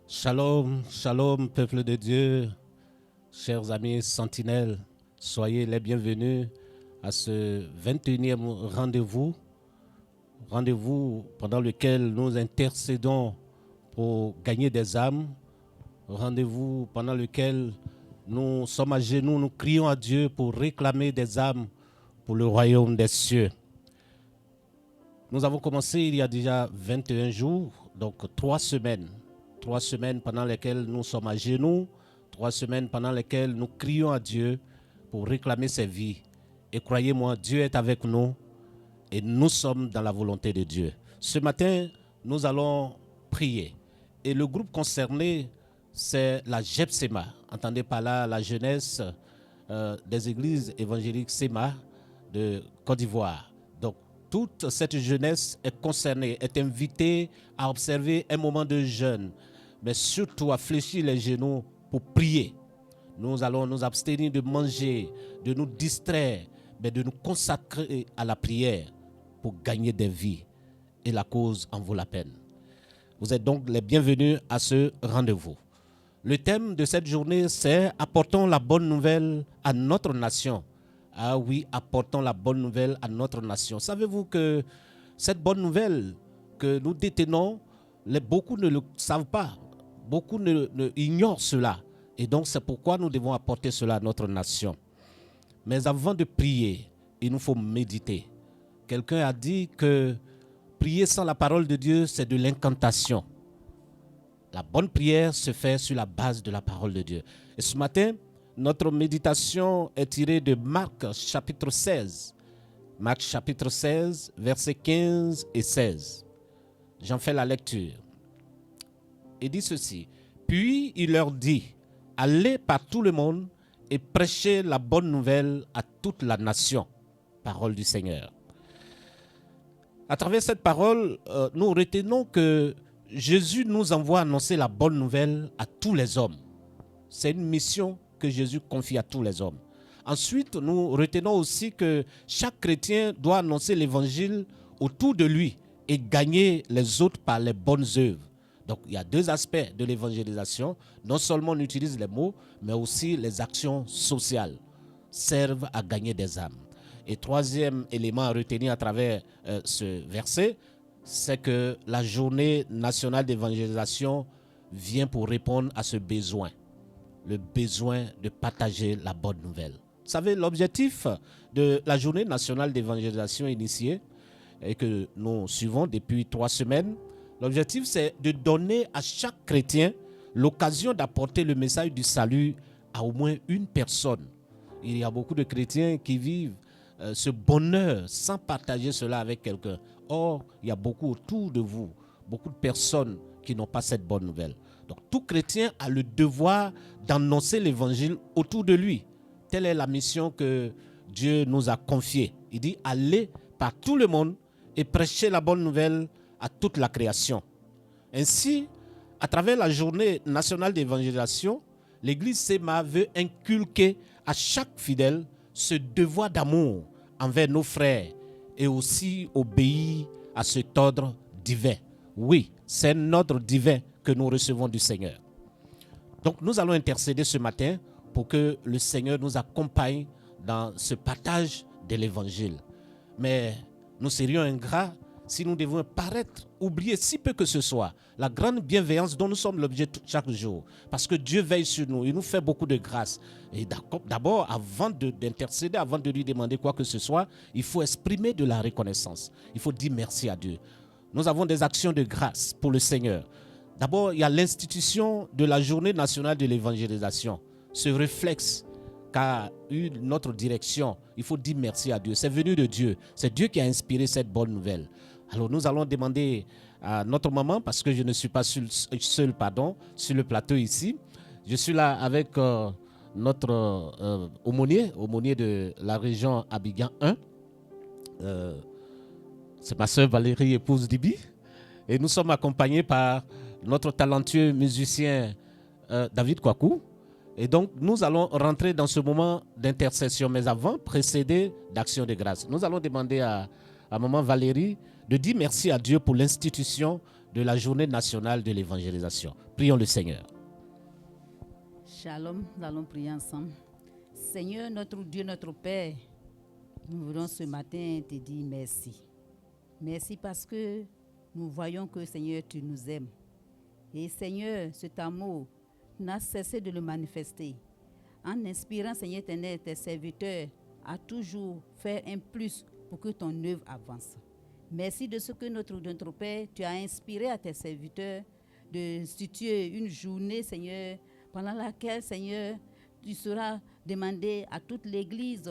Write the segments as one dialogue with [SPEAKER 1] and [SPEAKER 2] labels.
[SPEAKER 1] Shalom, shalom, peuple de Dieu, chers amis sentinelles, soyez les bienvenus à ce 21e rendez-vous pendant lequel nous intercédons pour gagner des âmes, rendez-vous pendant lequel nous sommes à genoux, nous crions à Dieu pour réclamer des âmes pour le royaume des cieux. Nous avons commencé il y a déjà 21 jours, donc 3 semaines. 3 semaines pendant lesquelles nous sommes à genoux, 3 semaines pendant lesquelles nous crions à Dieu pour réclamer ses vies. Et croyez-moi, Dieu est avec nous et nous sommes dans la volonté de Dieu. Ce matin, nous allons prier. Et le groupe concerné, c'est la JEP-SEMA. Entendez par là la jeunesse des églises évangéliques SEMA de Côte d'Ivoire. Donc, toute cette jeunesse est concernée, est invitée à observer un moment de jeûne, mais surtout à fléchir les genoux pour prier. Nous allons nous abstenir de manger, de nous distraire, mais de nous consacrer à la prière pour gagner des vies. Et la cause en vaut la peine. Vous êtes donc les bienvenus à ce rendez-vous. Le thème de cette journée, c'est « Apportons la bonne nouvelle à notre nation ». Ah oui, apportons la bonne nouvelle à notre nation. Savez-vous que cette bonne nouvelle que nous détenons, beaucoup ne le savent pas, beaucoup ignorent cela. Et donc c'est pourquoi nous devons apporter cela à notre nation. Mais avant de prier, il nous faut méditer. Quelqu'un a dit que prier sans la parole de Dieu, c'est de l'incantation. La bonne prière se fait sur la base de la parole de Dieu. Et ce matin, notre méditation est tirée de Marc chapitre 16. Marc chapitre 16, versets 15 et 16. J'en fais la lecture. Il dit ceci. Puis il leur dit, allez par tout le monde et prêchez la bonne nouvelle à toute la nation. Parole du Seigneur. À travers cette parole, nous retenons que Jésus nous envoie annoncer la bonne nouvelle à tous les hommes. C'est une mission que Jésus confie à tous les hommes. Ensuite, nous retenons aussi que chaque chrétien doit annoncer l'évangile autour de lui et gagner les autres par les bonnes œuvres. Donc, il y a deux aspects de l'évangélisation. Non seulement on utilise les mots, mais aussi les actions sociales servent à gagner des âmes. Et troisième élément à retenir à travers ce verset, c'est que la journée nationale d'évangélisation vient pour répondre à ce besoin. Le besoin de partager la bonne nouvelle. Vous savez, l'objectif de la journée nationale d'évangélisation initiée et que nous suivons depuis 3 semaines, l'objectif c'est de donner à chaque chrétien l'occasion d'apporter le message du salut à au moins une personne. Il y a beaucoup de chrétiens qui vivent ce bonheur sans partager cela avec quelqu'un. Or, il y a beaucoup autour de vous, beaucoup de personnes qui n'ont pas cette bonne nouvelle. Donc tout chrétien a le devoir d'annoncer l'évangile autour de lui. Telle est la mission que Dieu nous a confiée. Il dit allez par tout le monde et prêchez la bonne nouvelle à toute la création. Ainsi, à travers la journée nationale d'évangélisation, l'Église SEMA veut inculquer à chaque fidèle ce devoir d'amour envers nos frères et aussi obéir à cet ordre divin. Oui, c'est un ordre divin que nous recevons du Seigneur. Donc nous allons intercéder ce matin pour que le Seigneur nous accompagne dans ce partage de l'évangile. Mais nous serions ingrats si nous devions paraître, oublier si peu que ce soit la grande bienveillance dont nous sommes l'objet chaque jour. Parce que Dieu veille sur nous, il nous fait beaucoup de grâce. Et d'abord, avant d'intercéder, avant de lui demander quoi que ce soit, il faut exprimer de la reconnaissance. Il faut dire merci à Dieu. Nous avons des actions de grâce pour le Seigneur. D'abord, il y a l'institution de la journée nationale de l'évangélisation. Ce réflexe qu'a eu notre direction, il faut dire merci à Dieu. C'est venu de Dieu. C'est Dieu qui a inspiré cette bonne nouvelle. Alors nous allons demander à notre maman, parce que je ne suis pas seul sur le plateau ici. Je suis là avec notre aumônier de la région Abidjan 1. C'est ma soeur Valérie, épouse d'Ibi. Et nous sommes accompagnés par notre talentueux musicien David Kwaku. Et donc, nous allons rentrer dans ce moment d'intercession. Mais avant, précédé d'action de grâce. Nous allons demander à maman Valérie de dire merci à Dieu pour l'institution de la journée nationale de l'évangélisation. Prions le Seigneur.
[SPEAKER 2] Shalom, nous allons prier ensemble. Seigneur, notre Dieu, notre Père, nous voulons ce matin te dire merci. Merci parce que nous voyons que, Seigneur, tu nous aimes. Et Seigneur, cet amour n'a cessé de le manifester. En inspirant, Seigneur éternel, tes serviteurs à toujours faire un plus pour que ton œuvre avance. Merci de ce que notre Père, tu as inspiré à tes serviteurs de instituer une journée, Seigneur, pendant laquelle, Seigneur, tu seras demandé à toute l'Église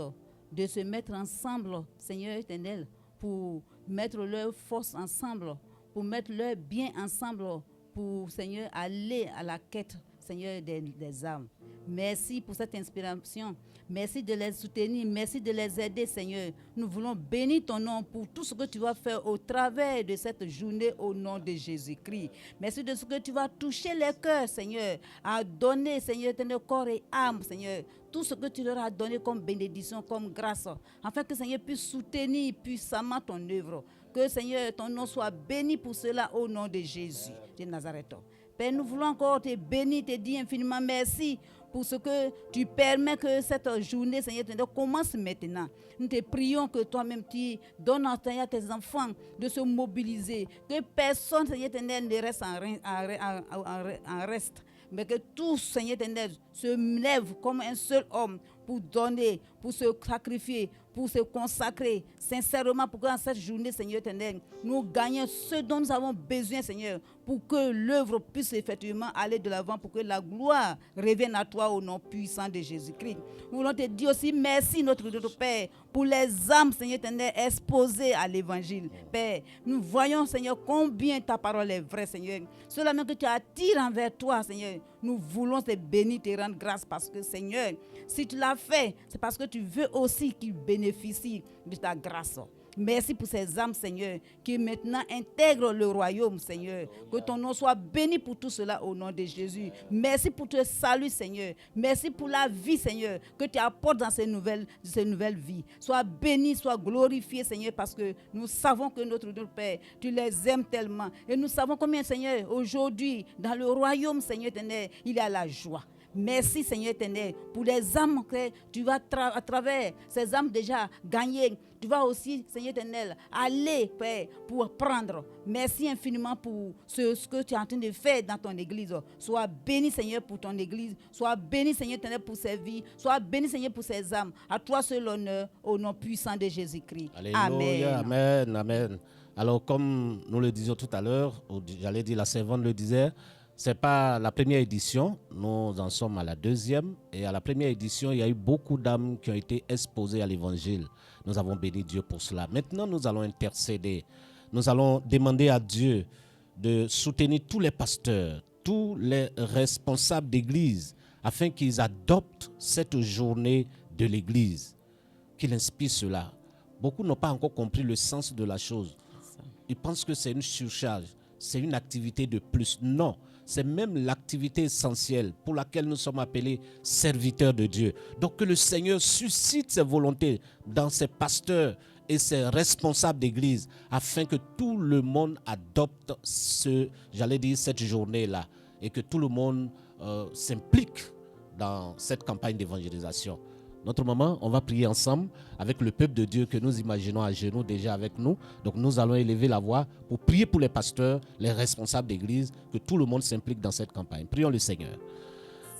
[SPEAKER 2] de se mettre ensemble, Seigneur éternel, pour mettre leurs forces ensemble, pour mettre leurs biens ensemble, pour, Seigneur, aller à la quête, Seigneur, des âmes. Merci pour cette inspiration. Merci de les soutenir. Merci de les aider, Seigneur. Nous voulons bénir ton nom pour tout ce que tu vas faire au travers de cette journée au nom de Jésus-Christ. Merci de ce que tu vas toucher les cœurs, Seigneur, à donner, Seigneur, ton corps et âme, Seigneur. Tout ce que tu leur as donné comme bénédiction, comme grâce, afin que, Seigneur, puisse soutenir puissamment ton œuvre. Que, Seigneur, ton nom soit béni pour cela au nom de Jésus de Nazareth. Père, nous voulons encore te bénir, te dire infiniment merci pour ce que tu permets que cette journée, Seigneur, commence maintenant. Nous te prions que toi-même tu donnes à tes enfants de se mobiliser, que personne, Seigneur, ne reste en reste, mais que tous, Seigneur, se lèvent comme un seul homme pour donner, pour se sacrifier, pour se consacrer sincèrement pour que dans cette journée, Seigneur éternel, nous gagnions ce dont nous avons besoin, Seigneur, pour que l'œuvre puisse effectivement aller de l'avant, pour que la gloire revienne à toi au nom puissant de Jésus-Christ. Nous voulons te dire aussi merci, notre Père, pour les âmes, Seigneur éternel, exposées à l'évangile. Père, nous voyons, Seigneur, combien ta parole est vraie, Seigneur. Cela même que tu attires envers toi, Seigneur. Nous voulons te bénir, te rendre grâce parce que, Seigneur, si tu l'as fait, c'est parce que tu veux aussi qu'ils bénéficient de ta grâce. Merci pour ces âmes, Seigneur, qui maintenant intègrent le royaume, Seigneur. Que ton nom soit béni pour tout cela au nom de Jésus. Merci pour ton salut, Seigneur. Merci pour la vie, Seigneur, que tu apportes dans ces nouvelles vies. Sois béni, sois glorifié, Seigneur, parce que nous savons que notre Père, tu les aimes tellement. Et nous savons combien, Seigneur, aujourd'hui, dans le royaume, Seigneur, il y a la joie. Merci, Seigneur éternel, pour les âmes que tu vas à travers ces âmes déjà gagnées. Tu vas aussi, Seigneur éternel, aller, Père, pour prendre. Merci infiniment pour ce que tu es en train de faire dans ton église. Sois béni, Seigneur, pour ton église. Sois béni, Seigneur éternel, pour ses vies. Sois béni, Seigneur, pour ses âmes. À toi seul l'honneur, au nom puissant de Jésus-Christ.
[SPEAKER 1] Alléluia, amen, amen. Alors, comme nous le disions tout à l'heure, j'allais dire, la servante le disait, ce n'est pas la première édition, nous en sommes à la deuxième. Et à la première édition, il y a eu beaucoup d'âmes qui ont été exposées à l'évangile. Nous avons béni Dieu pour cela. Maintenant, nous allons intercéder. Nous allons demander à Dieu de soutenir tous les pasteurs, tous les responsables d'église, afin qu'ils adoptent cette journée de l'église, qu'il inspire cela. Beaucoup n'ont pas encore compris le sens de la chose. Ils pensent que c'est une surcharge, c'est une activité de plus. Non. C'est même l'activité essentielle pour laquelle nous sommes appelés serviteurs de Dieu. Donc que le Seigneur suscite ses volontés dans ses pasteurs et ses responsables d'église afin que tout le monde adopte cette journée-là et que tout le monde s'implique dans cette campagne d'évangélisation. Notre maman, on va prier ensemble avec le peuple de Dieu que nous imaginons à genoux déjà avec nous. Donc nous allons élever la voix pour prier pour les pasteurs, les responsables d'église, que tout le monde s'implique dans cette campagne. Prions le Seigneur.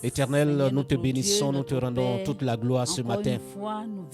[SPEAKER 1] Éternel,
[SPEAKER 2] Seigneur,
[SPEAKER 1] nous te bénissons,
[SPEAKER 2] Dieu,
[SPEAKER 1] nous te rendons
[SPEAKER 2] Père,
[SPEAKER 1] toute la gloire ce matin.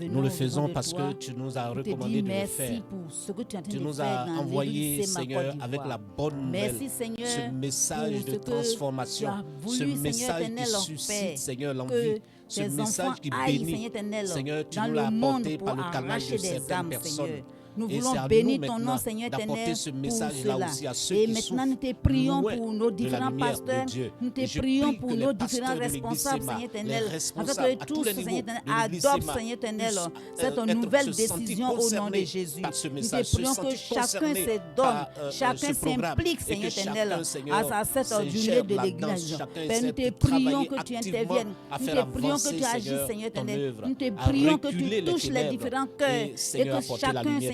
[SPEAKER 1] Nous le faisons
[SPEAKER 2] de
[SPEAKER 1] parce
[SPEAKER 2] toi,
[SPEAKER 1] que tu nous as
[SPEAKER 2] pour te
[SPEAKER 1] recommandé
[SPEAKER 2] dire
[SPEAKER 1] de le faire.
[SPEAKER 2] pour ce que tu,
[SPEAKER 1] Tu nous as envoyé, Seigneur, avec la bonne nouvelle,
[SPEAKER 2] merci, Seigneur,
[SPEAKER 1] ce message
[SPEAKER 2] pour
[SPEAKER 1] de
[SPEAKER 2] ce que
[SPEAKER 1] transformation,
[SPEAKER 2] tu as voulu,
[SPEAKER 1] ce
[SPEAKER 2] Seigneur
[SPEAKER 1] message
[SPEAKER 2] éternel,
[SPEAKER 1] qui suscite,
[SPEAKER 2] Père,
[SPEAKER 1] Seigneur,
[SPEAKER 2] que
[SPEAKER 1] l'envie, ce
[SPEAKER 2] tes
[SPEAKER 1] message
[SPEAKER 2] enfants
[SPEAKER 1] qui
[SPEAKER 2] aillent,
[SPEAKER 1] bénit.
[SPEAKER 2] Seigneur éternel,
[SPEAKER 1] Seigneur, tu
[SPEAKER 2] dans
[SPEAKER 1] nous
[SPEAKER 2] le
[SPEAKER 1] l'as
[SPEAKER 2] monde
[SPEAKER 1] apporté
[SPEAKER 2] pour
[SPEAKER 1] par le canal
[SPEAKER 2] arracher
[SPEAKER 1] de
[SPEAKER 2] des
[SPEAKER 1] certaines
[SPEAKER 2] âmes,
[SPEAKER 1] personnes.
[SPEAKER 2] Seigneur. Nous
[SPEAKER 1] Et
[SPEAKER 2] voulons
[SPEAKER 1] c'est à
[SPEAKER 2] bénir
[SPEAKER 1] nous
[SPEAKER 2] ton nom,
[SPEAKER 1] maintenant
[SPEAKER 2] Seigneur
[SPEAKER 1] d'apporter
[SPEAKER 2] éternel,
[SPEAKER 1] ce
[SPEAKER 2] pour
[SPEAKER 1] message-là
[SPEAKER 2] cela.
[SPEAKER 1] aussi à ceux
[SPEAKER 2] Et
[SPEAKER 1] qui
[SPEAKER 2] maintenant,
[SPEAKER 1] souffrent
[SPEAKER 2] nous te prions
[SPEAKER 1] loin
[SPEAKER 2] pour nos
[SPEAKER 1] de la
[SPEAKER 2] différents
[SPEAKER 1] lumière de
[SPEAKER 2] pasteurs.
[SPEAKER 1] Dieu.
[SPEAKER 2] Nous te
[SPEAKER 1] Et je
[SPEAKER 2] prions
[SPEAKER 1] prie
[SPEAKER 2] pour
[SPEAKER 1] que
[SPEAKER 2] nos
[SPEAKER 1] les
[SPEAKER 2] différents
[SPEAKER 1] pasteurs de l'église
[SPEAKER 2] responsables,
[SPEAKER 1] Séma,
[SPEAKER 2] Seigneur
[SPEAKER 1] les
[SPEAKER 2] éternel, afin
[SPEAKER 1] responsables
[SPEAKER 2] que
[SPEAKER 1] à tous
[SPEAKER 2] tous,
[SPEAKER 1] les
[SPEAKER 2] Seigneur
[SPEAKER 1] niveaux
[SPEAKER 2] éternel,
[SPEAKER 1] de l'église
[SPEAKER 2] adoptent,
[SPEAKER 1] Séma
[SPEAKER 2] Seigneur éternel,
[SPEAKER 1] puissent,
[SPEAKER 2] cette nouvelle
[SPEAKER 1] se sentir
[SPEAKER 2] décision au nom de
[SPEAKER 1] concernés
[SPEAKER 2] Jésus.
[SPEAKER 1] par ce
[SPEAKER 2] Nous
[SPEAKER 1] message,
[SPEAKER 2] te
[SPEAKER 1] se
[SPEAKER 2] prions que
[SPEAKER 1] sentir
[SPEAKER 2] chacun
[SPEAKER 1] concernés
[SPEAKER 2] se
[SPEAKER 1] par,
[SPEAKER 2] donne, chacun
[SPEAKER 1] ce programme,
[SPEAKER 2] s'implique,
[SPEAKER 1] et
[SPEAKER 2] Seigneur
[SPEAKER 1] que
[SPEAKER 2] éternel,
[SPEAKER 1] chacun, Seigneur,
[SPEAKER 2] à cette journée
[SPEAKER 1] s'ingère
[SPEAKER 2] de
[SPEAKER 1] là-dedans,
[SPEAKER 2] l'église.
[SPEAKER 1] chacun
[SPEAKER 2] Père, nous
[SPEAKER 1] essaie
[SPEAKER 2] te
[SPEAKER 1] de
[SPEAKER 2] prions
[SPEAKER 1] travailler
[SPEAKER 2] que tu
[SPEAKER 1] activement
[SPEAKER 2] interviennes.
[SPEAKER 1] à
[SPEAKER 2] Nous
[SPEAKER 1] faire
[SPEAKER 2] te prions que
[SPEAKER 1] avancer,
[SPEAKER 2] tu agisses,
[SPEAKER 1] Seigneur,
[SPEAKER 2] Seigneur
[SPEAKER 1] ton
[SPEAKER 2] éternel.
[SPEAKER 1] œuvre,
[SPEAKER 2] Nous te
[SPEAKER 1] à
[SPEAKER 2] prions que
[SPEAKER 1] reculer
[SPEAKER 2] tu
[SPEAKER 1] les
[SPEAKER 2] touches les
[SPEAKER 1] ténèbres
[SPEAKER 2] différents cœurs
[SPEAKER 1] et,
[SPEAKER 2] et
[SPEAKER 1] Seigneur,
[SPEAKER 2] que
[SPEAKER 1] apporter la
[SPEAKER 2] chacun,
[SPEAKER 1] lumière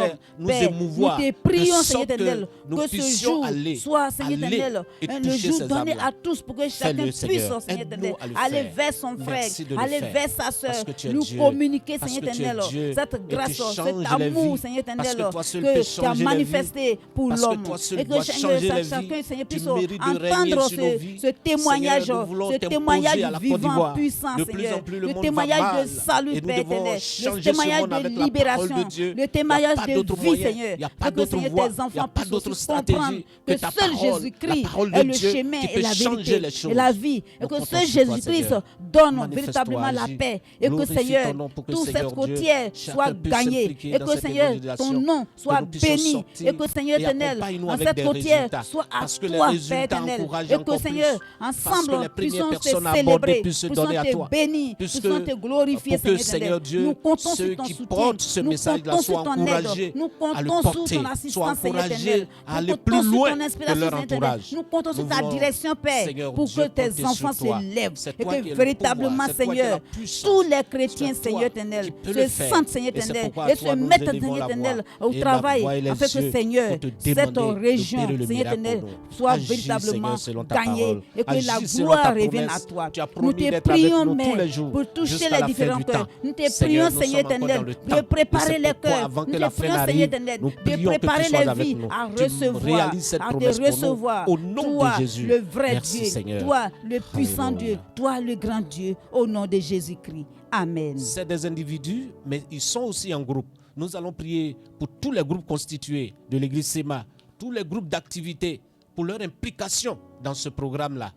[SPEAKER 1] faire nous
[SPEAKER 2] Père,
[SPEAKER 1] émouvoir,
[SPEAKER 2] nous te prions,
[SPEAKER 1] de
[SPEAKER 2] Seigneur
[SPEAKER 1] sorte
[SPEAKER 2] éternel,
[SPEAKER 1] nous
[SPEAKER 2] que ce
[SPEAKER 1] puissions
[SPEAKER 2] jour
[SPEAKER 1] aller,
[SPEAKER 2] soit, Seigneur éternel,
[SPEAKER 1] et
[SPEAKER 2] le
[SPEAKER 1] toucher
[SPEAKER 2] jour
[SPEAKER 1] ces
[SPEAKER 2] donné
[SPEAKER 1] âmes-là.
[SPEAKER 2] à tous pour que chacun
[SPEAKER 1] Fais-le,
[SPEAKER 2] puisse,
[SPEAKER 1] Seigneur.
[SPEAKER 2] Seigneur
[SPEAKER 1] Aide-nous
[SPEAKER 2] éternel,
[SPEAKER 1] à le
[SPEAKER 2] aller
[SPEAKER 1] faire.
[SPEAKER 2] vers son frère,
[SPEAKER 1] Merci de le
[SPEAKER 2] aller
[SPEAKER 1] faire.
[SPEAKER 2] vers sa soeur,
[SPEAKER 1] Parce que tu es
[SPEAKER 2] nous
[SPEAKER 1] Dieu.
[SPEAKER 2] communiquer,
[SPEAKER 1] Parce
[SPEAKER 2] Seigneur
[SPEAKER 1] que tu es
[SPEAKER 2] éternel,
[SPEAKER 1] Dieu.
[SPEAKER 2] cette
[SPEAKER 1] Et
[SPEAKER 2] grâce,
[SPEAKER 1] tu
[SPEAKER 2] cet
[SPEAKER 1] changes les
[SPEAKER 2] amour,
[SPEAKER 1] vies.
[SPEAKER 2] Seigneur
[SPEAKER 1] Parce
[SPEAKER 2] éternel,
[SPEAKER 1] que toi seul peux
[SPEAKER 2] que tu as
[SPEAKER 1] changer les
[SPEAKER 2] manifesté pour
[SPEAKER 1] Parce que
[SPEAKER 2] l'homme.
[SPEAKER 1] toi seul
[SPEAKER 2] Et
[SPEAKER 1] dois
[SPEAKER 2] que
[SPEAKER 1] changer les
[SPEAKER 2] chacun,
[SPEAKER 1] vies.
[SPEAKER 2] Seigneur,
[SPEAKER 1] Tu
[SPEAKER 2] puisse
[SPEAKER 1] mérites de régner
[SPEAKER 2] entendre
[SPEAKER 1] sur nos vies.
[SPEAKER 2] ce témoignage,
[SPEAKER 1] Seigneur, nous voulons
[SPEAKER 2] ce
[SPEAKER 1] t'imposer
[SPEAKER 2] témoignage
[SPEAKER 1] à la Côte
[SPEAKER 2] vivant,
[SPEAKER 1] d'Ivoire.
[SPEAKER 2] puissant,
[SPEAKER 1] De plus
[SPEAKER 2] Seigneur,
[SPEAKER 1] en plus, le
[SPEAKER 2] le
[SPEAKER 1] monde va
[SPEAKER 2] témoignage
[SPEAKER 1] mal.
[SPEAKER 2] de salut,
[SPEAKER 1] Et nous
[SPEAKER 2] Père
[SPEAKER 1] devons
[SPEAKER 2] éternel, le
[SPEAKER 1] changer ce
[SPEAKER 2] témoignage
[SPEAKER 1] répondre
[SPEAKER 2] de
[SPEAKER 1] avec la parole
[SPEAKER 2] libération,
[SPEAKER 1] de Dieu.
[SPEAKER 2] le
[SPEAKER 1] Il n'y a
[SPEAKER 2] témoignage
[SPEAKER 1] pas
[SPEAKER 2] de
[SPEAKER 1] d'autre
[SPEAKER 2] vie,
[SPEAKER 1] moyen,
[SPEAKER 2] Seigneur.
[SPEAKER 1] il n'y a pas
[SPEAKER 2] Que,
[SPEAKER 1] d'autre
[SPEAKER 2] Seigneur,
[SPEAKER 1] voie,
[SPEAKER 2] tes
[SPEAKER 1] il n'y a
[SPEAKER 2] enfants
[SPEAKER 1] pas
[SPEAKER 2] puissent
[SPEAKER 1] d'autre
[SPEAKER 2] aussi comprendre
[SPEAKER 1] stratégie
[SPEAKER 2] que
[SPEAKER 1] que ta
[SPEAKER 2] seul
[SPEAKER 1] parole, la
[SPEAKER 2] Jésus-Christ
[SPEAKER 1] parole de
[SPEAKER 2] est le
[SPEAKER 1] Dieu
[SPEAKER 2] chemin
[SPEAKER 1] qui
[SPEAKER 2] et
[SPEAKER 1] peut
[SPEAKER 2] la
[SPEAKER 1] changer
[SPEAKER 2] vérité
[SPEAKER 1] les
[SPEAKER 2] et
[SPEAKER 1] choses.
[SPEAKER 2] la vie. Et
[SPEAKER 1] Nous
[SPEAKER 2] que
[SPEAKER 1] comptons
[SPEAKER 2] ce
[SPEAKER 1] sur toi,
[SPEAKER 2] Jésus-Christ
[SPEAKER 1] Seigneur.
[SPEAKER 2] donne
[SPEAKER 1] Manifeste-toi,
[SPEAKER 2] véritablement la
[SPEAKER 1] agis.
[SPEAKER 2] paix. Et que,
[SPEAKER 1] Glorifie
[SPEAKER 2] Seigneur,
[SPEAKER 1] ton nom pour que,
[SPEAKER 2] toute
[SPEAKER 1] Seigneur
[SPEAKER 2] cette
[SPEAKER 1] Dieu,
[SPEAKER 2] côtière
[SPEAKER 1] chacun
[SPEAKER 2] soit
[SPEAKER 1] puisse
[SPEAKER 2] gagnée.
[SPEAKER 1] s'impliquer
[SPEAKER 2] Et
[SPEAKER 1] dans
[SPEAKER 2] que,
[SPEAKER 1] cette
[SPEAKER 2] Seigneur, ton
[SPEAKER 1] évangélisation,
[SPEAKER 2] nom soit
[SPEAKER 1] que nous puissions
[SPEAKER 2] béni.
[SPEAKER 1] sortir
[SPEAKER 2] Et que, Seigneur
[SPEAKER 1] et
[SPEAKER 2] éternel,
[SPEAKER 1] accompagne-nous
[SPEAKER 2] en
[SPEAKER 1] avec
[SPEAKER 2] cette
[SPEAKER 1] des
[SPEAKER 2] côtière
[SPEAKER 1] résultats,
[SPEAKER 2] soit à
[SPEAKER 1] parce que les
[SPEAKER 2] toi,
[SPEAKER 1] résultats
[SPEAKER 2] Père éternel.
[SPEAKER 1] encouragent
[SPEAKER 2] Et que,
[SPEAKER 1] encore
[SPEAKER 2] Seigneur,
[SPEAKER 1] plus, parce que les
[SPEAKER 2] ensemble,
[SPEAKER 1] premières
[SPEAKER 2] puissions te
[SPEAKER 1] personnes abordées
[SPEAKER 2] célébrer,
[SPEAKER 1] puissent se
[SPEAKER 2] puissions
[SPEAKER 1] donner à
[SPEAKER 2] te
[SPEAKER 1] toi.
[SPEAKER 2] bénir,
[SPEAKER 1] Puisque
[SPEAKER 2] puissions te glorifier,
[SPEAKER 1] pour que,
[SPEAKER 2] Seigneur
[SPEAKER 1] Seigneur
[SPEAKER 2] éternel.
[SPEAKER 1] Dieu,
[SPEAKER 2] Nous comptons
[SPEAKER 1] ceux
[SPEAKER 2] sur ton
[SPEAKER 1] qui
[SPEAKER 2] soutien.
[SPEAKER 1] portent ce
[SPEAKER 2] Nous
[SPEAKER 1] message-là
[SPEAKER 2] comptons
[SPEAKER 1] soient
[SPEAKER 2] sur ton aide.
[SPEAKER 1] encouragés
[SPEAKER 2] Nous
[SPEAKER 1] à le
[SPEAKER 2] comptons sur
[SPEAKER 1] porter,
[SPEAKER 2] ton
[SPEAKER 1] soient
[SPEAKER 2] assistance, Seigneur
[SPEAKER 1] encouragés
[SPEAKER 2] éternel.
[SPEAKER 1] à aller
[SPEAKER 2] Nous
[SPEAKER 1] plus
[SPEAKER 2] comptons sur
[SPEAKER 1] loin
[SPEAKER 2] ton
[SPEAKER 1] que
[SPEAKER 2] inspiration,
[SPEAKER 1] leur
[SPEAKER 2] Seigneur éternel.
[SPEAKER 1] entourage.
[SPEAKER 2] Nous comptons sur
[SPEAKER 1] Nous
[SPEAKER 2] ta
[SPEAKER 1] voulons,
[SPEAKER 2] direction, Père,
[SPEAKER 1] Seigneur
[SPEAKER 2] pour
[SPEAKER 1] Dieu,
[SPEAKER 2] que tes
[SPEAKER 1] compter sur
[SPEAKER 2] enfants
[SPEAKER 1] toi.
[SPEAKER 2] se lèvent
[SPEAKER 1] C'est
[SPEAKER 2] et
[SPEAKER 1] toi qui
[SPEAKER 2] que
[SPEAKER 1] es le
[SPEAKER 2] véritablement,
[SPEAKER 1] pouvoir, c'est toi qui es la
[SPEAKER 2] Seigneur,
[SPEAKER 1] puissance.
[SPEAKER 2] tous les
[SPEAKER 1] C'est
[SPEAKER 2] chrétiens,
[SPEAKER 1] toi
[SPEAKER 2] Seigneur éternel,
[SPEAKER 1] qui peux le
[SPEAKER 2] se
[SPEAKER 1] faire.
[SPEAKER 2] sentent, Seigneur
[SPEAKER 1] Et c'est
[SPEAKER 2] éternel,
[SPEAKER 1] pourquoi
[SPEAKER 2] et
[SPEAKER 1] toi,
[SPEAKER 2] se
[SPEAKER 1] nous
[SPEAKER 2] mettent,
[SPEAKER 1] élevons
[SPEAKER 2] Seigneur
[SPEAKER 1] la
[SPEAKER 2] éternel,
[SPEAKER 1] voix
[SPEAKER 2] au
[SPEAKER 1] et la
[SPEAKER 2] travail,
[SPEAKER 1] voix et les
[SPEAKER 2] afin que,
[SPEAKER 1] yeux
[SPEAKER 2] Seigneur,
[SPEAKER 1] pour te
[SPEAKER 2] cette
[SPEAKER 1] demander
[SPEAKER 2] région,
[SPEAKER 1] d'opérer le
[SPEAKER 2] Seigneur
[SPEAKER 1] miracle
[SPEAKER 2] éternel,
[SPEAKER 1] pour nous.
[SPEAKER 2] soit
[SPEAKER 1] Agis,
[SPEAKER 2] véritablement
[SPEAKER 1] Seigneur, selon ta
[SPEAKER 2] gagnée
[SPEAKER 1] parole.
[SPEAKER 2] et que
[SPEAKER 1] Agis
[SPEAKER 2] la
[SPEAKER 1] selon
[SPEAKER 2] gloire
[SPEAKER 1] ta
[SPEAKER 2] revienne à
[SPEAKER 1] promesse.
[SPEAKER 2] toi.
[SPEAKER 1] Tu as
[SPEAKER 2] Nous
[SPEAKER 1] promis
[SPEAKER 2] te
[SPEAKER 1] d'être avec
[SPEAKER 2] prions,
[SPEAKER 1] nous tous
[SPEAKER 2] mais
[SPEAKER 1] les jours
[SPEAKER 2] pour toucher
[SPEAKER 1] jusqu'à
[SPEAKER 2] les
[SPEAKER 1] la fin
[SPEAKER 2] différents
[SPEAKER 1] du
[SPEAKER 2] cœurs.
[SPEAKER 1] temps.
[SPEAKER 2] Nous te
[SPEAKER 1] Seigneur,
[SPEAKER 2] prions,
[SPEAKER 1] nous
[SPEAKER 2] Seigneur
[SPEAKER 1] sommes encore dans
[SPEAKER 2] éternel,
[SPEAKER 1] le
[SPEAKER 2] de
[SPEAKER 1] temps. Et
[SPEAKER 2] préparer
[SPEAKER 1] c'est
[SPEAKER 2] les
[SPEAKER 1] pourquoi,
[SPEAKER 2] cœurs.
[SPEAKER 1] avant
[SPEAKER 2] Nous
[SPEAKER 1] que
[SPEAKER 2] te
[SPEAKER 1] la fin
[SPEAKER 2] prions, Seigneur
[SPEAKER 1] n'arrive,
[SPEAKER 2] éternel,
[SPEAKER 1] nous
[SPEAKER 2] de
[SPEAKER 1] prions que tu
[SPEAKER 2] préparer
[SPEAKER 1] sois
[SPEAKER 2] les
[SPEAKER 1] avec
[SPEAKER 2] vies
[SPEAKER 1] nous.
[SPEAKER 2] à
[SPEAKER 1] Tu
[SPEAKER 2] recevoir,
[SPEAKER 1] réalises cette
[SPEAKER 2] à te
[SPEAKER 1] promesse pour nous.
[SPEAKER 2] recevoir.
[SPEAKER 1] Au nom de
[SPEAKER 2] Toi,
[SPEAKER 1] Jésus.
[SPEAKER 2] le vrai
[SPEAKER 1] Merci,
[SPEAKER 2] Dieu,
[SPEAKER 1] Seigneur.
[SPEAKER 2] toi, le puissant
[SPEAKER 1] Alléluia.
[SPEAKER 2] Dieu, toi, le grand Dieu, au nom de Jésus-Christ. Amen.
[SPEAKER 1] C'est des individus, mais ils sont aussi en groupe. Nous allons prier pour tous les groupes constitués de l'église SEMA, tous les groupes d'activité, pour leur implication dans ce programme-là.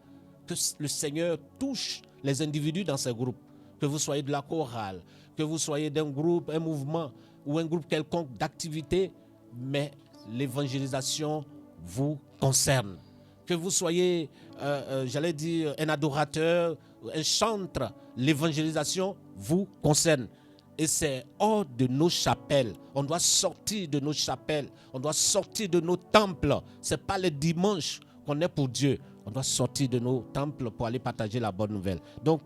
[SPEAKER 1] Que le Seigneur touche les individus dans ces groupes. Que vous soyez de la chorale, que vous soyez d'un groupe, un mouvement ou un groupe quelconque d'activité, mais l'évangélisation vous concerne. Que vous soyez, j'allais dire, un adorateur, un chantre, l'évangélisation vous concerne. Et c'est hors de nos chapelles. On doit sortir de nos chapelles. On doit sortir de nos temples. Ce n'est pas le dimanche qu'on est pour Dieu. On doit sortir de nos temples pour aller partager la bonne nouvelle. Donc,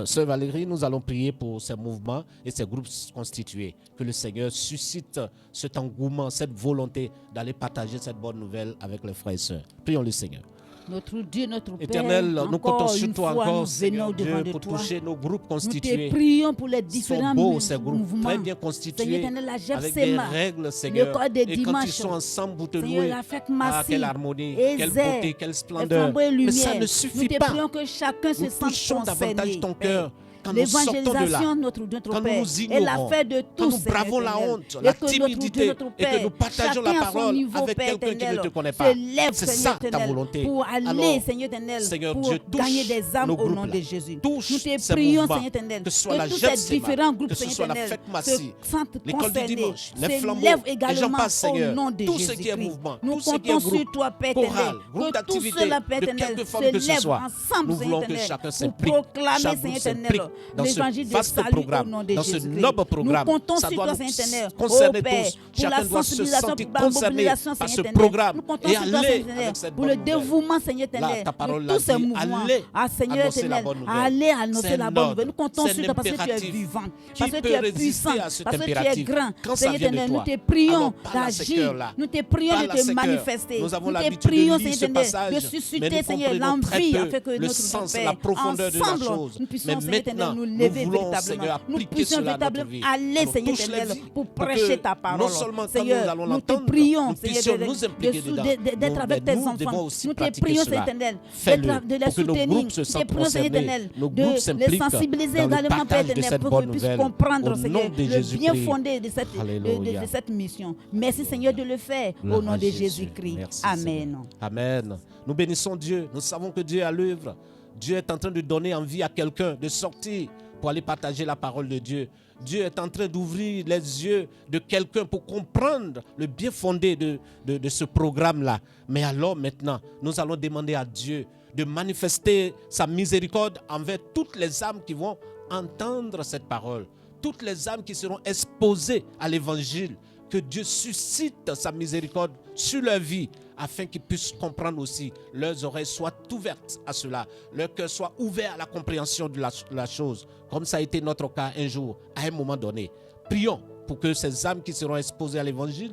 [SPEAKER 1] Sœur Valérie, nous allons prier pour ces mouvements et ces groupes constitués. Que le Seigneur suscite cet engouement, cette volonté d'aller partager cette bonne nouvelle avec les frères et sœurs. Prions le Seigneur.
[SPEAKER 2] Notre Dieu, notre Père,
[SPEAKER 1] Éternel, nous comptons sur toi
[SPEAKER 2] fois,
[SPEAKER 1] encore,
[SPEAKER 2] nous
[SPEAKER 1] Seigneur
[SPEAKER 2] venons devant
[SPEAKER 1] Dieu,
[SPEAKER 2] de
[SPEAKER 1] pour
[SPEAKER 2] toi.
[SPEAKER 1] toucher nos groupes
[SPEAKER 2] Nous
[SPEAKER 1] constitués.
[SPEAKER 2] te prions pour les
[SPEAKER 1] Ils sont
[SPEAKER 2] différents
[SPEAKER 1] beaux, ces groupes,
[SPEAKER 2] mouvements.
[SPEAKER 1] très bien
[SPEAKER 2] Seigneur
[SPEAKER 1] constitués,
[SPEAKER 2] éternel, la GEP
[SPEAKER 1] avec des
[SPEAKER 2] SEMA,
[SPEAKER 1] règles, Seigneur.
[SPEAKER 2] le corps des
[SPEAKER 1] Et quand ils
[SPEAKER 2] dimanches,
[SPEAKER 1] sont ensemble pour te
[SPEAKER 2] Seigneur,
[SPEAKER 1] louer,
[SPEAKER 2] la fête
[SPEAKER 1] ah,
[SPEAKER 2] massive,
[SPEAKER 1] quelle harmonie,
[SPEAKER 2] et
[SPEAKER 1] quelle
[SPEAKER 2] zèle,
[SPEAKER 1] beauté, quelle
[SPEAKER 2] les
[SPEAKER 1] splendeur.
[SPEAKER 2] flambeaux et
[SPEAKER 1] Mais ça
[SPEAKER 2] lumière.
[SPEAKER 1] ne
[SPEAKER 2] Nous
[SPEAKER 1] suffit
[SPEAKER 2] te
[SPEAKER 1] pas.
[SPEAKER 2] prions que chacun se
[SPEAKER 1] Nous
[SPEAKER 2] sente
[SPEAKER 1] touchons davantage
[SPEAKER 2] concerné.
[SPEAKER 1] ton
[SPEAKER 2] Père.
[SPEAKER 1] cœur. Quand nous sortons de là,
[SPEAKER 2] L'évangélisation, notre
[SPEAKER 1] quand
[SPEAKER 2] Père,
[SPEAKER 1] nous
[SPEAKER 2] est la
[SPEAKER 1] ignorons,
[SPEAKER 2] fête de
[SPEAKER 1] quand
[SPEAKER 2] tous,
[SPEAKER 1] nous bravons la
[SPEAKER 2] Seigneur
[SPEAKER 1] honte,
[SPEAKER 2] éternel.
[SPEAKER 1] la
[SPEAKER 2] Et que notre Dieu,
[SPEAKER 1] timidité,
[SPEAKER 2] notre
[SPEAKER 1] et que
[SPEAKER 2] Père,
[SPEAKER 1] nous partageons
[SPEAKER 2] chacun
[SPEAKER 1] la
[SPEAKER 2] à son
[SPEAKER 1] parole
[SPEAKER 2] niveau,
[SPEAKER 1] avec
[SPEAKER 2] Père
[SPEAKER 1] quelqu'un qui ne
[SPEAKER 2] éternel,
[SPEAKER 1] te connaît pas.
[SPEAKER 2] se lève,
[SPEAKER 1] C'est
[SPEAKER 2] Seigneur
[SPEAKER 1] ça ta
[SPEAKER 2] éternel,
[SPEAKER 1] volonté.
[SPEAKER 2] pour aller,
[SPEAKER 1] Alors,
[SPEAKER 2] Seigneur éternel,
[SPEAKER 1] Seigneur
[SPEAKER 2] pour
[SPEAKER 1] Dieu, touche
[SPEAKER 2] gagner des âmes
[SPEAKER 1] nos
[SPEAKER 2] au nom
[SPEAKER 1] groupes
[SPEAKER 2] de
[SPEAKER 1] là.
[SPEAKER 2] Jésus.
[SPEAKER 1] Touche
[SPEAKER 2] Nous te
[SPEAKER 1] ces
[SPEAKER 2] prions,
[SPEAKER 1] mouvements,
[SPEAKER 2] Seigneur éternel,
[SPEAKER 1] que ce soit la
[SPEAKER 2] que tous
[SPEAKER 1] GEP
[SPEAKER 2] ces
[SPEAKER 1] SEMA,
[SPEAKER 2] différents groupes,
[SPEAKER 1] que ce
[SPEAKER 2] Seigneur
[SPEAKER 1] soit la
[SPEAKER 2] éternel,
[SPEAKER 1] fête
[SPEAKER 2] se
[SPEAKER 1] massive,
[SPEAKER 2] sentent
[SPEAKER 1] l'école du
[SPEAKER 2] concernés,
[SPEAKER 1] dimanche, les
[SPEAKER 2] se
[SPEAKER 1] flambeaux,
[SPEAKER 2] lèvent
[SPEAKER 1] et j'en
[SPEAKER 2] également
[SPEAKER 1] passe,
[SPEAKER 2] au
[SPEAKER 1] Seigneur.
[SPEAKER 2] nom de
[SPEAKER 1] Tout ce qui est
[SPEAKER 2] Jésus-Christ.
[SPEAKER 1] mouvement,
[SPEAKER 2] Nous
[SPEAKER 1] tout ce qui est
[SPEAKER 2] comptons
[SPEAKER 1] groupe,
[SPEAKER 2] sur toi, Père
[SPEAKER 1] chorale,
[SPEAKER 2] éternel,
[SPEAKER 1] groupe
[SPEAKER 2] que tous
[SPEAKER 1] d'activité,
[SPEAKER 2] ceux-là, Père
[SPEAKER 1] de
[SPEAKER 2] éternel,
[SPEAKER 1] quelque forme
[SPEAKER 2] se
[SPEAKER 1] que ce
[SPEAKER 2] lèvent
[SPEAKER 1] soit.
[SPEAKER 2] ensemble,
[SPEAKER 1] Nous
[SPEAKER 2] Seigneur
[SPEAKER 1] voulons que
[SPEAKER 2] éternel,
[SPEAKER 1] chacun
[SPEAKER 2] pour
[SPEAKER 1] s'implique,
[SPEAKER 2] proclamer,
[SPEAKER 1] chaque
[SPEAKER 2] Seigneur
[SPEAKER 1] groupe
[SPEAKER 2] éternel,
[SPEAKER 1] s'implique dans ce
[SPEAKER 2] l'évangile de
[SPEAKER 1] vaste
[SPEAKER 2] salut au
[SPEAKER 1] programme,
[SPEAKER 2] nom de
[SPEAKER 1] dans ce
[SPEAKER 2] Jésus-Christ.
[SPEAKER 1] noble programme.
[SPEAKER 2] Nous comptons
[SPEAKER 1] Ça
[SPEAKER 2] sur
[SPEAKER 1] doit
[SPEAKER 2] toi,
[SPEAKER 1] nous
[SPEAKER 2] Seigneur éternel,
[SPEAKER 1] concerner
[SPEAKER 2] ô Père,
[SPEAKER 1] tous.
[SPEAKER 2] pour la
[SPEAKER 1] Chacun doit se
[SPEAKER 2] sensibilisation,
[SPEAKER 1] sentir
[SPEAKER 2] pour la
[SPEAKER 1] concerné
[SPEAKER 2] mobilisation,
[SPEAKER 1] par
[SPEAKER 2] Seigneur
[SPEAKER 1] ce
[SPEAKER 2] éternel.
[SPEAKER 1] programme
[SPEAKER 2] Nous comptons
[SPEAKER 1] et
[SPEAKER 2] sur toi,
[SPEAKER 1] aller
[SPEAKER 2] Seigneur éternel,
[SPEAKER 1] avec cette
[SPEAKER 2] pour le
[SPEAKER 1] bonne nouvelle.
[SPEAKER 2] dévouement, Seigneur
[SPEAKER 1] Là,
[SPEAKER 2] éternel,
[SPEAKER 1] ta parole
[SPEAKER 2] de
[SPEAKER 1] l'a
[SPEAKER 2] tous ces
[SPEAKER 1] dit,
[SPEAKER 2] mouvements.
[SPEAKER 1] allez
[SPEAKER 2] Ah, Seigneur
[SPEAKER 1] annoncer la
[SPEAKER 2] éternel,
[SPEAKER 1] bonne nouvelle.
[SPEAKER 2] allez annoncer
[SPEAKER 1] C'est
[SPEAKER 2] la bonne
[SPEAKER 1] noble,
[SPEAKER 2] nouvelle. Nous comptons
[SPEAKER 1] c'est
[SPEAKER 2] sur toi parce que tu es
[SPEAKER 1] l'impératif.
[SPEAKER 2] vivant,
[SPEAKER 1] Qui
[SPEAKER 2] parce que
[SPEAKER 1] peut
[SPEAKER 2] tu es
[SPEAKER 1] résister
[SPEAKER 2] puissant,
[SPEAKER 1] à cet
[SPEAKER 2] parce que tu es
[SPEAKER 1] impératif
[SPEAKER 2] grand.
[SPEAKER 1] quand ça
[SPEAKER 2] Seigneur
[SPEAKER 1] vient de
[SPEAKER 2] éternel, nous
[SPEAKER 1] toi?
[SPEAKER 2] te prions
[SPEAKER 1] Alors, parle à ces
[SPEAKER 2] d'agir.
[SPEAKER 1] cœurs-là.
[SPEAKER 2] Nous te prions
[SPEAKER 1] Parle
[SPEAKER 2] de
[SPEAKER 1] à
[SPEAKER 2] te
[SPEAKER 1] ces cœurs.
[SPEAKER 2] manifester.
[SPEAKER 1] Nous avons
[SPEAKER 2] Nous te
[SPEAKER 1] l'habitude de
[SPEAKER 2] prions,
[SPEAKER 1] lire ce
[SPEAKER 2] Seigneur éternel,
[SPEAKER 1] passage,
[SPEAKER 2] de
[SPEAKER 1] mais
[SPEAKER 2] susciter,
[SPEAKER 1] nous
[SPEAKER 2] Seigneur,
[SPEAKER 1] comprenons très
[SPEAKER 2] l'envie
[SPEAKER 1] peu
[SPEAKER 2] afin que
[SPEAKER 1] le
[SPEAKER 2] notre
[SPEAKER 1] sens,
[SPEAKER 2] Père,
[SPEAKER 1] la profondeur de la
[SPEAKER 2] ensemble,
[SPEAKER 1] chose.
[SPEAKER 2] nous puissions,
[SPEAKER 1] Mais
[SPEAKER 2] Seigneur éternel,
[SPEAKER 1] maintenant,
[SPEAKER 2] nous
[SPEAKER 1] nous
[SPEAKER 2] lever
[SPEAKER 1] voulons,
[SPEAKER 2] véritablement.
[SPEAKER 1] Seigneur,
[SPEAKER 2] Nous
[SPEAKER 1] appliquer
[SPEAKER 2] puissions
[SPEAKER 1] cela à notre
[SPEAKER 2] véritablement
[SPEAKER 1] vie.
[SPEAKER 2] aller,
[SPEAKER 1] Alors,
[SPEAKER 2] Seigneur
[SPEAKER 1] touche les
[SPEAKER 2] éternel,
[SPEAKER 1] vies
[SPEAKER 2] pour
[SPEAKER 1] pour
[SPEAKER 2] prêcher
[SPEAKER 1] que
[SPEAKER 2] ta parole.
[SPEAKER 1] non seulement quand
[SPEAKER 2] Seigneur,
[SPEAKER 1] nous allons
[SPEAKER 2] nous te
[SPEAKER 1] l'entendre,
[SPEAKER 2] prions,
[SPEAKER 1] nous
[SPEAKER 2] Seigneur,
[SPEAKER 1] puissions nous impliquer dedans.
[SPEAKER 2] d'être avec tes
[SPEAKER 1] Nous devons
[SPEAKER 2] enfants.
[SPEAKER 1] aussi
[SPEAKER 2] Nous te
[SPEAKER 1] pratiquer
[SPEAKER 2] prions,
[SPEAKER 1] cela.
[SPEAKER 2] Seigneur éternel,
[SPEAKER 1] Fais-le
[SPEAKER 2] de les
[SPEAKER 1] pour que nos
[SPEAKER 2] soutenir.
[SPEAKER 1] groupes se
[SPEAKER 2] Nous te
[SPEAKER 1] sentent
[SPEAKER 2] prions, Seigneur
[SPEAKER 1] concernés.
[SPEAKER 2] éternel,
[SPEAKER 1] Nos groupes
[SPEAKER 2] de les
[SPEAKER 1] s'impliquent
[SPEAKER 2] sensibiliser
[SPEAKER 1] dans le
[SPEAKER 2] également, Père
[SPEAKER 1] partage de
[SPEAKER 2] éternel,
[SPEAKER 1] cette
[SPEAKER 2] pour
[SPEAKER 1] bonne
[SPEAKER 2] qu'ils puissent
[SPEAKER 1] nouvelle.
[SPEAKER 2] comprendre,
[SPEAKER 1] Au
[SPEAKER 2] Seigneur,
[SPEAKER 1] nom de
[SPEAKER 2] le
[SPEAKER 1] Jésus-Christ.
[SPEAKER 2] bien fondé de
[SPEAKER 1] Alléluia.
[SPEAKER 2] cette mission. Merci, Seigneur, de le faire au nom de
[SPEAKER 1] Jésus.
[SPEAKER 2] Jésus-Christ.
[SPEAKER 1] Merci,
[SPEAKER 2] Amen.
[SPEAKER 1] Seigneur. Amen. Nous bénissons Dieu. Nous savons que Dieu est à l'œuvre. Dieu est en train de donner envie à quelqu'un de sortir pour aller partager la parole de Dieu. Dieu est en train d'ouvrir les yeux de quelqu'un pour comprendre le bien fondé de ce programme-là. Mais alors maintenant, nous allons demander à Dieu de manifester sa miséricorde envers toutes les âmes qui vont entendre cette parole. Toutes les âmes qui seront exposées à l'évangile. Que Dieu suscite sa miséricorde sur leur vie afin qu'ils puissent comprendre aussi. Leurs oreilles soient ouvertes à cela. Leur cœur soit ouvert à la compréhension de la chose. Comme ça a été notre cas un jour, à un moment donné. Prions pour que ces âmes qui seront exposées à l'évangile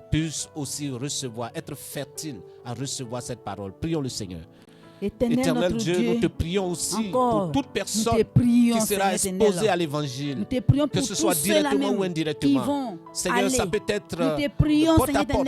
[SPEAKER 1] puissent aussi recevoir, être fertiles à recevoir cette parole. Prions le Seigneur. Éternel Dieu, nous te prions aussi pour toute personne qui sera exposée à l'évangile, que ce soit directement ou indirectement. Seigneur, ça peut être porte à porte,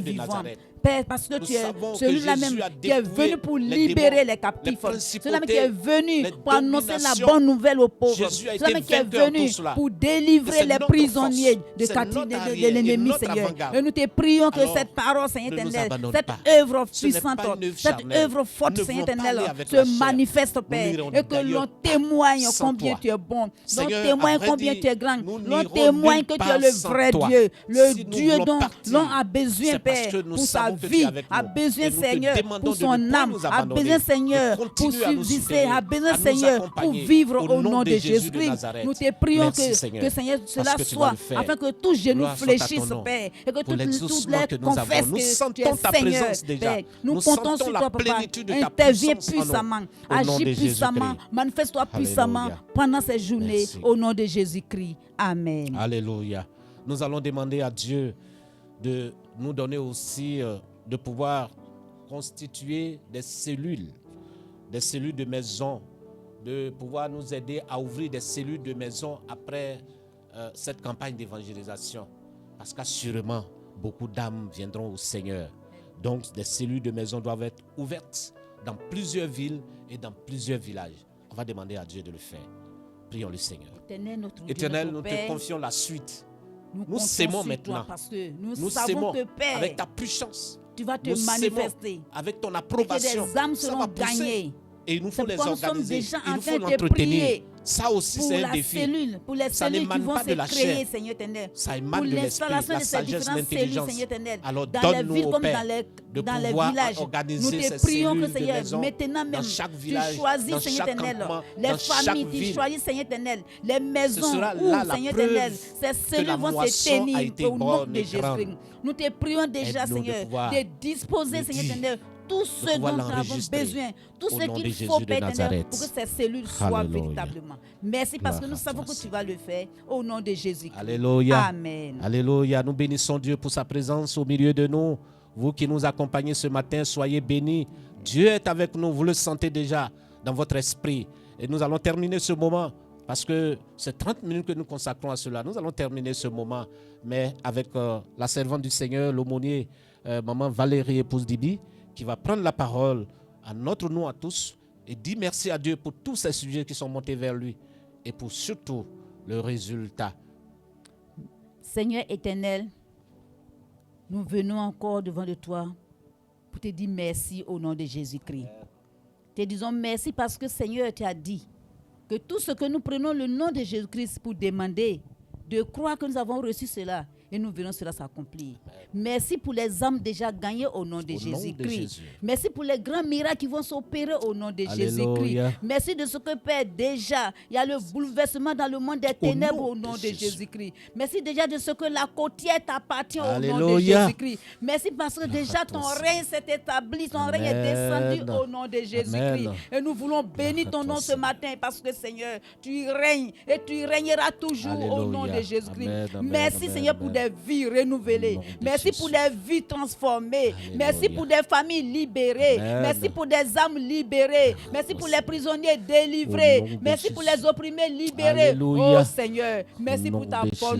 [SPEAKER 1] de
[SPEAKER 2] vivant.
[SPEAKER 1] Nazareth.
[SPEAKER 2] Père, parce que
[SPEAKER 1] Nous
[SPEAKER 2] tu es
[SPEAKER 1] savons que
[SPEAKER 2] celui-là
[SPEAKER 1] Jésus
[SPEAKER 2] même
[SPEAKER 1] a
[SPEAKER 2] qui est
[SPEAKER 1] dépouillé
[SPEAKER 2] venu pour
[SPEAKER 1] les
[SPEAKER 2] libérer
[SPEAKER 1] démons,
[SPEAKER 2] les captifs.
[SPEAKER 1] les
[SPEAKER 2] Celui-là même qui est venu
[SPEAKER 1] les
[SPEAKER 2] pour annoncer la
[SPEAKER 1] dominations.
[SPEAKER 2] bonne nouvelle aux pauvres.
[SPEAKER 1] Jésus a
[SPEAKER 2] Celui-là
[SPEAKER 1] été
[SPEAKER 2] même qui est
[SPEAKER 1] vainqueur
[SPEAKER 2] venu
[SPEAKER 1] tout cela.
[SPEAKER 2] pour
[SPEAKER 1] Et
[SPEAKER 2] délivrer
[SPEAKER 1] c'est
[SPEAKER 2] les
[SPEAKER 1] notre
[SPEAKER 2] prisonniers
[SPEAKER 1] force,
[SPEAKER 2] de,
[SPEAKER 1] c'est notre
[SPEAKER 2] de
[SPEAKER 1] arrière et
[SPEAKER 2] l'ennemi,
[SPEAKER 1] notre
[SPEAKER 2] Seigneur.
[SPEAKER 1] avant-garde.
[SPEAKER 2] Et nous te prions que
[SPEAKER 1] Alors,
[SPEAKER 2] cette parole,
[SPEAKER 1] ne
[SPEAKER 2] Seigneur
[SPEAKER 1] nous
[SPEAKER 2] éternel,
[SPEAKER 1] abandonne
[SPEAKER 2] cette
[SPEAKER 1] pas.
[SPEAKER 2] œuvre
[SPEAKER 1] Ce n'est
[SPEAKER 2] puissante,
[SPEAKER 1] pas une œuvre
[SPEAKER 2] cette
[SPEAKER 1] charnelle.
[SPEAKER 2] œuvre forte,
[SPEAKER 1] Nous ne
[SPEAKER 2] Seigneur
[SPEAKER 1] voulons pas
[SPEAKER 2] éternel,
[SPEAKER 1] aller avec la
[SPEAKER 2] se
[SPEAKER 1] chair.
[SPEAKER 2] manifeste,
[SPEAKER 1] Nous
[SPEAKER 2] Père,
[SPEAKER 1] n'irons
[SPEAKER 2] et que
[SPEAKER 1] d'ailleurs
[SPEAKER 2] l'on
[SPEAKER 1] pas
[SPEAKER 2] témoigne
[SPEAKER 1] sans
[SPEAKER 2] combien
[SPEAKER 1] toi.
[SPEAKER 2] tu es bon, l'on
[SPEAKER 1] Seigneur,
[SPEAKER 2] témoigne
[SPEAKER 1] à vrai
[SPEAKER 2] combien
[SPEAKER 1] dire,
[SPEAKER 2] tu es grand,
[SPEAKER 1] nous
[SPEAKER 2] l'on
[SPEAKER 1] n'irons
[SPEAKER 2] témoigne
[SPEAKER 1] nulle
[SPEAKER 2] que tu
[SPEAKER 1] part
[SPEAKER 2] es le
[SPEAKER 1] sans
[SPEAKER 2] vrai
[SPEAKER 1] toi.
[SPEAKER 2] Dieu, le
[SPEAKER 1] Si nous
[SPEAKER 2] Dieu
[SPEAKER 1] voulons
[SPEAKER 2] dont
[SPEAKER 1] partir,
[SPEAKER 2] l'on a besoin,
[SPEAKER 1] c'est parce
[SPEAKER 2] Père,
[SPEAKER 1] que nous
[SPEAKER 2] pour sa
[SPEAKER 1] savons que tu es
[SPEAKER 2] vie,
[SPEAKER 1] avec
[SPEAKER 2] a
[SPEAKER 1] nous.
[SPEAKER 2] besoin,
[SPEAKER 1] Et nous te
[SPEAKER 2] Seigneur,
[SPEAKER 1] demandons
[SPEAKER 2] pour
[SPEAKER 1] de
[SPEAKER 2] son
[SPEAKER 1] ne pas
[SPEAKER 2] âme,
[SPEAKER 1] nous
[SPEAKER 2] a
[SPEAKER 1] abandonner,
[SPEAKER 2] besoin,
[SPEAKER 1] de
[SPEAKER 2] Seigneur, pour
[SPEAKER 1] continuer à nous
[SPEAKER 2] subsister,
[SPEAKER 1] soutenir,
[SPEAKER 2] a besoin,
[SPEAKER 1] à nous
[SPEAKER 2] Seigneur, pour
[SPEAKER 1] accompagner.
[SPEAKER 2] vivre
[SPEAKER 1] Au
[SPEAKER 2] au
[SPEAKER 1] nom
[SPEAKER 2] nom
[SPEAKER 1] de
[SPEAKER 2] de
[SPEAKER 1] Jésus de
[SPEAKER 2] Jésus-Christ.
[SPEAKER 1] Nazareth.
[SPEAKER 2] Nous te prions
[SPEAKER 1] Merci, Seigneur,
[SPEAKER 2] que Seigneur, cela
[SPEAKER 1] parce que tu vas
[SPEAKER 2] soit,
[SPEAKER 1] le faire.
[SPEAKER 2] afin que tous genoux
[SPEAKER 1] Gloire soit à ton
[SPEAKER 2] fléchissent,
[SPEAKER 1] nom.
[SPEAKER 2] Père, et que
[SPEAKER 1] Pour
[SPEAKER 2] toutes
[SPEAKER 1] l'exaucement
[SPEAKER 2] les
[SPEAKER 1] que nous avons.
[SPEAKER 2] confessent
[SPEAKER 1] Nous
[SPEAKER 2] que tu
[SPEAKER 1] sentons
[SPEAKER 2] es
[SPEAKER 1] ta
[SPEAKER 2] Seigneur,
[SPEAKER 1] présence déjà.
[SPEAKER 2] Père. Nous
[SPEAKER 1] Nous
[SPEAKER 2] comptons
[SPEAKER 1] sentons
[SPEAKER 2] sur
[SPEAKER 1] la
[SPEAKER 2] toi, Papa.
[SPEAKER 1] plénitude de ta
[SPEAKER 2] Interviens
[SPEAKER 1] puissance en nous.
[SPEAKER 2] puissamment,
[SPEAKER 1] Au nom
[SPEAKER 2] agis
[SPEAKER 1] de
[SPEAKER 2] puissamment,
[SPEAKER 1] Jésus-Christ.
[SPEAKER 2] manifeste-toi puissamment
[SPEAKER 1] Alléluia.
[SPEAKER 2] pendant ces journées,
[SPEAKER 1] Merci.
[SPEAKER 2] au nom de Jésus-Christ. Amen.
[SPEAKER 1] Alléluia. Nous allons demander à Dieu de nous donner aussi de pouvoir constituer des cellules de maison, de pouvoir nous aider à ouvrir des cellules de maison après cette campagne d'évangélisation. Parce qu'assurément, beaucoup d'âmes viendront au Seigneur. Donc, des cellules de maison doivent être ouvertes dans plusieurs villes et dans plusieurs villages. On va demander à Dieu de le faire. Prions le Seigneur. Éternel, nous te confions la suite. Nous s'aimons maintenant.
[SPEAKER 2] Parce que nous
[SPEAKER 1] Nous
[SPEAKER 2] savons
[SPEAKER 1] s'aimons
[SPEAKER 2] que, Père,
[SPEAKER 1] avec ta puissance.
[SPEAKER 2] tu vas te
[SPEAKER 1] Nous
[SPEAKER 2] manifester.
[SPEAKER 1] s'aimons avec ton
[SPEAKER 2] Et que
[SPEAKER 1] approbation.
[SPEAKER 2] des âmes
[SPEAKER 1] Ça
[SPEAKER 2] seront
[SPEAKER 1] va pousser.
[SPEAKER 2] gagnées.
[SPEAKER 1] Et il nous faut
[SPEAKER 2] C'est
[SPEAKER 1] les
[SPEAKER 2] pourquoi nous sommes
[SPEAKER 1] organiser.
[SPEAKER 2] déjà
[SPEAKER 1] Il
[SPEAKER 2] en
[SPEAKER 1] nous
[SPEAKER 2] train
[SPEAKER 1] faut
[SPEAKER 2] de
[SPEAKER 1] l'entretenir.
[SPEAKER 2] prier
[SPEAKER 1] Ça aussi,
[SPEAKER 2] pour
[SPEAKER 1] c'est un
[SPEAKER 2] la
[SPEAKER 1] défi.
[SPEAKER 2] cellule, pour les
[SPEAKER 1] Ça
[SPEAKER 2] cellules qui
[SPEAKER 1] n'émane
[SPEAKER 2] vont
[SPEAKER 1] pas
[SPEAKER 2] se
[SPEAKER 1] de la
[SPEAKER 2] créer,
[SPEAKER 1] chair.
[SPEAKER 2] Seigneur éternel.
[SPEAKER 1] Ça
[SPEAKER 2] Pour
[SPEAKER 1] émane de l'esprit,
[SPEAKER 2] l'installation
[SPEAKER 1] la
[SPEAKER 2] de ces
[SPEAKER 1] sagesse,
[SPEAKER 2] différentes cellules,
[SPEAKER 1] l'intelligence.
[SPEAKER 2] Seigneur éternel.
[SPEAKER 1] Alors
[SPEAKER 2] Dans les
[SPEAKER 1] donne-nous,
[SPEAKER 2] villes
[SPEAKER 1] ô
[SPEAKER 2] comme
[SPEAKER 1] Père,
[SPEAKER 2] dans les,
[SPEAKER 1] de
[SPEAKER 2] dans les
[SPEAKER 1] pouvoir
[SPEAKER 2] villages.
[SPEAKER 1] organiser
[SPEAKER 2] Nous
[SPEAKER 1] ces
[SPEAKER 2] te prions que,
[SPEAKER 1] cellules de
[SPEAKER 2] Seigneur,
[SPEAKER 1] maison
[SPEAKER 2] maintenant même,
[SPEAKER 1] dans chaque
[SPEAKER 2] tu
[SPEAKER 1] village,
[SPEAKER 2] choisis,
[SPEAKER 1] dans
[SPEAKER 2] Seigneur
[SPEAKER 1] chaque
[SPEAKER 2] éternel,
[SPEAKER 1] campement,
[SPEAKER 2] les
[SPEAKER 1] dans
[SPEAKER 2] familles,
[SPEAKER 1] chaque
[SPEAKER 2] tu
[SPEAKER 1] ville.
[SPEAKER 2] choisis, Seigneur éternel, les maisons
[SPEAKER 1] sera
[SPEAKER 2] où,
[SPEAKER 1] là la
[SPEAKER 2] Seigneur
[SPEAKER 1] preuve
[SPEAKER 2] éternel, ces
[SPEAKER 1] que
[SPEAKER 2] cellules
[SPEAKER 1] la
[SPEAKER 2] vont se
[SPEAKER 1] moisson a
[SPEAKER 2] tenir
[SPEAKER 1] été
[SPEAKER 2] au nom
[SPEAKER 1] bonne
[SPEAKER 2] de
[SPEAKER 1] et grande.
[SPEAKER 2] Jésus-Christ. Nous te prions déjà,
[SPEAKER 1] Aide-nous de
[SPEAKER 2] Seigneur,
[SPEAKER 1] pouvoir
[SPEAKER 2] de disposer,
[SPEAKER 1] le
[SPEAKER 2] Seigneur
[SPEAKER 1] dire,
[SPEAKER 2] éternel, tout ce
[SPEAKER 1] pouvoir
[SPEAKER 2] dont nous avons
[SPEAKER 1] l'enregistrer
[SPEAKER 2] besoin, tout
[SPEAKER 1] au
[SPEAKER 2] ce
[SPEAKER 1] nom de
[SPEAKER 2] qu'il
[SPEAKER 1] Jésus
[SPEAKER 2] faut,
[SPEAKER 1] de
[SPEAKER 2] Père éternel,
[SPEAKER 1] Nazareth.
[SPEAKER 2] pour que ces cellules soient
[SPEAKER 1] Alléluia.
[SPEAKER 2] véritablement. Merci parce que
[SPEAKER 1] Gloire
[SPEAKER 2] nous
[SPEAKER 1] à
[SPEAKER 2] savons
[SPEAKER 1] toi,
[SPEAKER 2] que tu vas le faire au nom de Jésus-Christ.
[SPEAKER 1] Alléluia.
[SPEAKER 2] Amen.
[SPEAKER 1] Alléluia. Nous bénissons Dieu pour sa présence au milieu de nous. Vous qui nous accompagnez ce matin, soyez bénis. Dieu est avec nous. Vous le sentez déjà dans votre esprit. Et nous allons terminer ce moment parce que c'est 30 minutes que nous consacrons à cela. Nous allons terminer ce moment, mais avec la servante du Seigneur, l'aumônier, maman Valérie, épouse d'Ibi, qui va prendre la parole à notre nom à tous et dire merci à Dieu pour tous ces sujets qui sont montés vers lui et pour surtout le résultat.
[SPEAKER 2] Seigneur éternel, nous venons encore devant de toi pour te dire merci au nom de Jésus-Christ. Te disons merci parce que Seigneur tu as dit que tout ce que nous prenons le nom de Jésus-Christ pour demander, de croire que nous avons reçu cela et nous verrons cela s'accomplir. Merci pour les âmes déjà gagnées au nom de Jésus-Christ. Merci pour les grands miracles qui vont s'opérer au nom de Jésus-Christ. Merci de ce que, Père, déjà, il y a le bouleversement dans le monde des ténèbres au nom de Jésus-Christ. Merci déjà de ce que la côtière t'appartient au nom de Jésus-Christ. Merci parce que déjà ton règne s'est établi, ton règne est descendu au nom de Jésus-Christ. Et nous voulons bénir ton nom ce matin parce que, Seigneur, tu règnes et tu régneras toujours au nom de Jésus-Christ. Merci, Seigneur, pour des vies renouvelées. Merci pour des vies transformées. Alléluia. Merci pour des familles libérées. Amen. Merci pour des âmes libérées. Merci pour les prisonniers délivrés. Merci pour les opprimés libérés. Alléluia. Oh Seigneur, merci pour ta bonne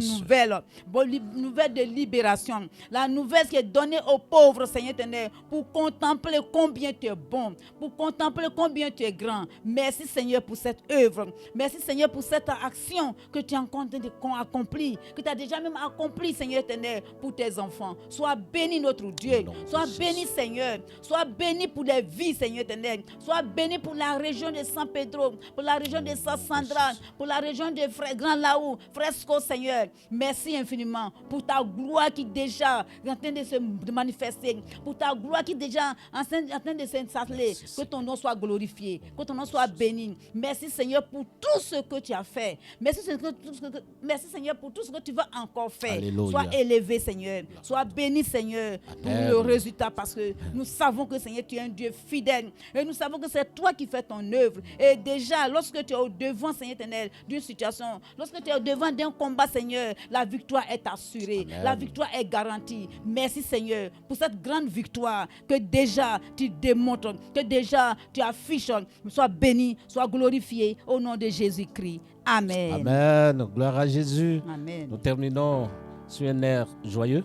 [SPEAKER 2] nouvelle de libération. La nouvelle qui est donnée aux pauvres, Seigneur éternel, pour contempler combien tu es bon, pour contempler combien tu es grand. Merci Seigneur pour cette œuvre. Merci Seigneur pour cette action que tu es en train d'accomplir, que tu as déjà même accompli, Seigneur éternel, pour tes enfants. Sois béni notre Dieu. Sois béni Seigneur. Sois béni pour les vies, Seigneur éternel. Sois béni pour la région de San Pedro, pour la région de San Sandra, pour la région de Frère Grand Laou, Fresco, Seigneur. Merci infiniment pour ta gloire qui déjà est en train de se manifester, pour ta gloire qui déjà en train de s'installer. Que ton nom soit glorifié, que ton nom soit béni. Merci Seigneur pour tout ce que tu as fait. Merci Seigneur pour tout ce que tu vas encore faire. Alléluia. Sois élevé Seigneur. Sois béni Seigneur pour le résultat parce que nous savons que Seigneur tu es un Dieu fidèle et nous savons que c'est toi qui fais ton œuvre. Et déjà lorsque tu es au devant Seigneur éternel d'une situation, lorsque tu es au devant d'un combat Seigneur, la victoire est assurée. Amen. La victoire est garantie. Merci Seigneur pour cette grande victoire que déjà tu démontres, que déjà tu affiches. Sois béni, sois glorifié au nom de Jésus-Christ. Amen.
[SPEAKER 1] Amen. Gloire à Jésus.
[SPEAKER 2] Amen.
[SPEAKER 1] Nous terminons sur un air joyeux.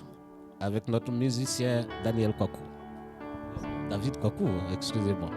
[SPEAKER 1] avec notre musicien Daniel Kwaku. David Kwaku, excusez-moi.